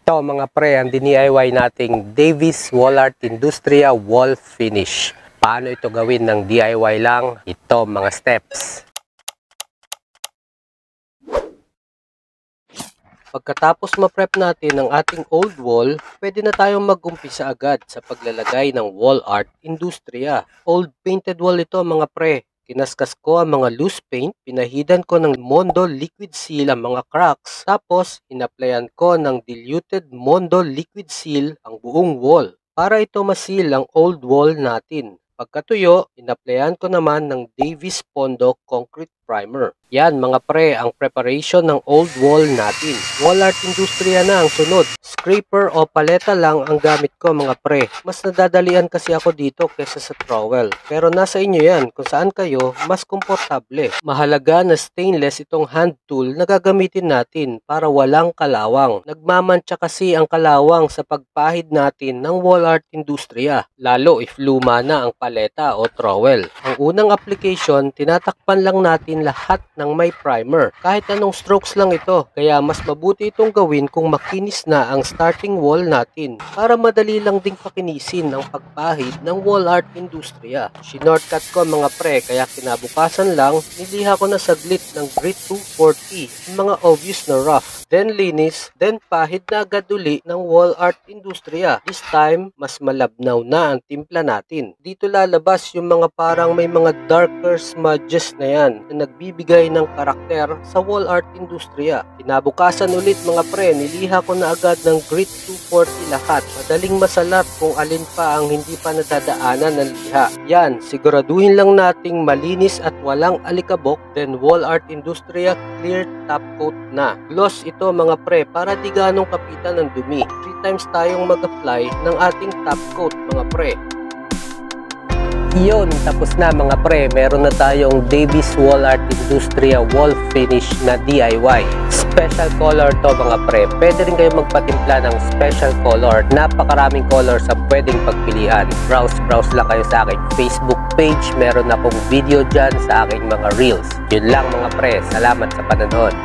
Ito mga pre, ang DIY nating Davis Wall Art Industria Wall Finish. Paano ito gawin ng DIY lang? Ito mga steps. Pagkatapos ma-prep natin ang ating old wall, pwede na tayong mag-umpisa agad sa paglalagay ng wall art industria. Old painted wall ito mga pre. Kinaskas ko ang mga loose paint, pinahidan ko ng Mondo Liquid Seal ang mga cracks, tapos inaplayan ko ng diluted Mondo Liquid Seal ang buong wall para ito ma-seal ang old wall natin. Pagkatuyo, inaplayan ko naman ng Davis Pondo Concrete Primer. Yan mga pre, ang preparation ng old wall natin. Wall art industria na ang sunod. Scraper o paleta lang ang gamit ko mga pre. Mas nadadalian kasi ako dito kaysa sa trowel. Pero nasa inyo yan kung saan kayo mas komportable. Mahalaga na stainless itong hand tool na gagamitin natin para walang kalawang. Nagmamantsa kasi ang kalawang sa pagpahid natin ng wall art industria. Lalo if luma na ang paleta o trowel. Ang unang application, tinatakpan lang natin lahat ng may primer. Kahit anong strokes lang ito. Kaya mas mabuti itong gawin kung makinis na ang starting wall natin para madali lang ding pakinisin ang pagpahid ng wall art industria. Shinortcut ko mga pre kaya kinabukasan lang niliha ko na saglit ng grit 240 mga obvious na rough. Then linis, then pahid na agad uli ng wall art industria. This time, mas malabnaw na ang timpla natin. Dito lalabas yung mga parang may mga darker smudges na yan na nagbibigay ng karakter sa wall art industria. Kinabukasan ulit mga pre, niliha ko na agad ng grit 240 lahat. Madaling masalat kung alin pa ang hindi pa nadadaanan ng liha. Yan, siguraduhin lang nating malinis at walang alikabok, then wall art industria clear top coat na. Gloss ito mga pre para di ganong kapitan ng dumi. 3 times tayong mag-apply ng ating top coat mga pre. Yun, tapos na mga pre, meron na tayong Davis Wall Art Industria Wall Finish na DIY. Special color to mga pre. Pwede rin kayo magpatimpla ng special color. Napakaraming colors sa pwedeng pagpilian. Browse lang kayo sa aking Facebook page. Meron akong video dyan sa aking mga reels. Yun lang mga pre, salamat sa panonood.